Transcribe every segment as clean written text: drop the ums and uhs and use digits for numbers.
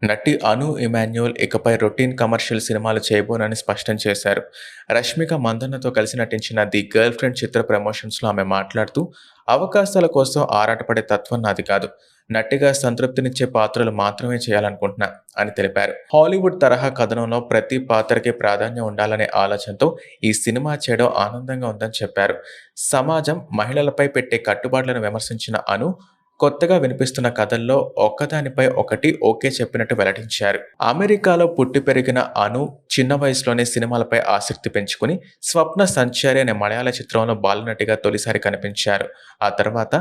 నటి అను ఇమాన్యుయల్ ఇకపై routine commercial సినిమాలు చేయబోనని స్పష్టం చేశారు. రష్మిక మందన్నతో కలిసి నటించిన 'ది గర్ల్ ఫ్రెండ్' చిత్ర ప్రమోషన్స్‌లో ఆమె మాట్లాడుతూ, అవకాశాల కోసం ఆరాటపడే తత్వం నాది కాదు. నటిగా సంతృప్తినిచ్చే పాత్రలు మాత్రమే చేయాలనుకుంటున్నా అని తెలిపారు. హాలీవుడ్ తరహా కథనంలో ప్రతి పాత్రకి ప్రాధాన్యం ఉండాలనే ఆలోచనతో ఈ సినిమా చేయడం ఆనందంగా ఉందని చెప్పారు. సమాజం మహిళలపై పెట్టే కట్టుబాట్లను విమర్శించిన అను, కొత్తగా వినిపిస్తున్న కథల్లో ఒక్కదానిపై ఒకటి ఓకే చెప్పినట్టు వెల్లడించారు. అమెరికాలో పుట్టి పెరిగిన అను చిన్న వయసులోనే సినిమాలపై ఆసక్తి పెంచుకుని 'స్వప్న సంచారి' అనే మలయాళ చిత్రంలో బాలనటిగా తొలిసారి కనిపించారు. ఆ తర్వాత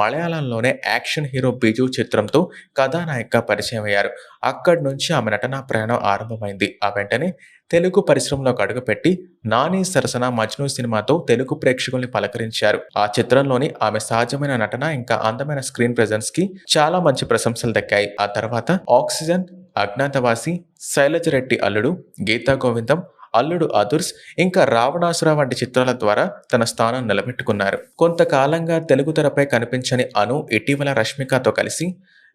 మలయాళంలోనే యాక్షన్ హీరో 'బిజు' చిత్రంతో కథానాయికగా పరిచయం అయ్యారు. అక్కడి నుంచి ఆమె నటనా ప్రయాణం ఆరంభమైంది. ఆ వెంటనే తెలుగు పరిశ్రమలోకి అడుగుపెట్టి 'నాని సరసన మజ్ను' సినిమాతో తెలుగు ప్రేక్షకుల్ని పలకరించారు. ఆ చిత్రంలోని ఆమె సహజమైన నటన ఇంకా అందమైన స్క్రీన్ ప్రెజెన్స్ కి చాలా మంచి ప్రశంసలు దక్కాయి. ఆ తర్వాత 'ఆక్సిజన్', 'అజ్ఞాతవాసి', 'శైలజ రెడ్డి అల్లుడు', 'గీతా గోవిందం', 'అల్లుడు అదుర్స్' ఇంకా 'రావణాసుర' వంటి చిత్రాల ద్వారా తన స్థానం నిలబెట్టుకున్నారు. కొంతకాలంగా తెలుగు తెరపై కనిపించని అను ఇటీవల రష్మికతో కలిసి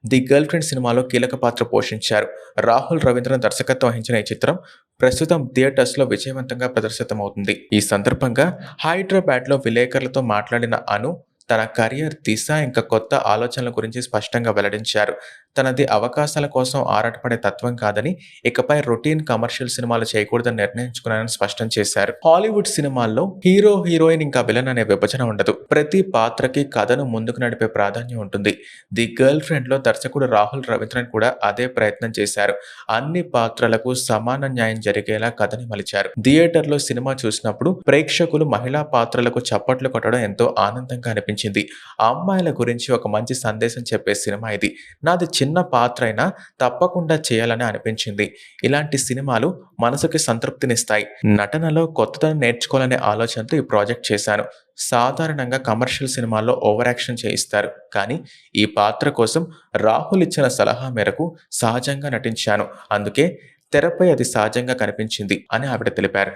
'ది గర్ల్ ఫ్రెండ్' సినిమాలో కీలక పాత్ర పోషించారు. రాహుల్ రవీంద్రన్ దర్శకత్వం వహించిన ఈ చిత్రం ప్రస్తుతం థియేటర్స్లో విజయవంతంగా ప్రదర్శితమవుతుంది. ఈ సందర్భంగా హైదరాబాద్లో విలేకరులతో మాట్లాడిన అను తన కెరియర్ దిశ ఇంకా కొత్త ఆలోచనల గురించి స్పష్టంగా వెల్లడించారు. తనది అవకాశాల కోసం ఆరాటపడే తత్వం కాదని, ఇకపై రొటీన్ కమర్షియల్ సినిమాలు చేయకూడదని నిర్ణయించుకున్నానని స్పష్టం చేశారు. హాలీవుడ్ సినిమాల్లో హీరో, హీరోయిన్ ఇంకా విలన్ అనే విభజన ఉండదు. ప్రతి పాత్రకి కథను ముందుకు నడిపే ప్రాధాన్యం ఉంటుంది. 'ది గర్ల్ ఫ్రెండ్'లో దర్శకుడు రాహుల్ రవీంద్రన్ కూడా అదే ప్రయత్నం చేశారు. అన్ని పాత్రలకు సమాన న్యాయం జరిగేలా కథని మలిచారు. థియేటర్లో సినిమా చూసినప్పుడు ప్రేక్షకులు మహిళా పాత్రలకు చప్పట్లు కొట్టడం ఎంతో ఆనందంగా అనిపించింది. అమ్మాయిల గురించి ఒక మంచి సందేశం చెప్పే సినిమా ఇది. నాది చిన్న పాత్ర అయినా తప్పకుండా చేయాలని అనిపించింది. ఇలాంటి సినిమాలు మనసుకి సంతృప్తినిస్తాయి. నటనలో కొత్తదనం నేర్చుకోవాలనే ఆలోచనతో ఈ ప్రాజెక్ట్ చేశాను. సాధారణంగా కమర్షియల్ సినిమాల్లో ఓవర్ యాక్షన్ చేయిస్తారు. కానీ ఈ పాత్ర కోసం రాహుల్ ఇచ్చిన సలహా మేరకు సహజంగా నటించాను. అందుకే తెరపై అది సహజంగా కనిపించింది అని ఆవిడ తెలిపారు.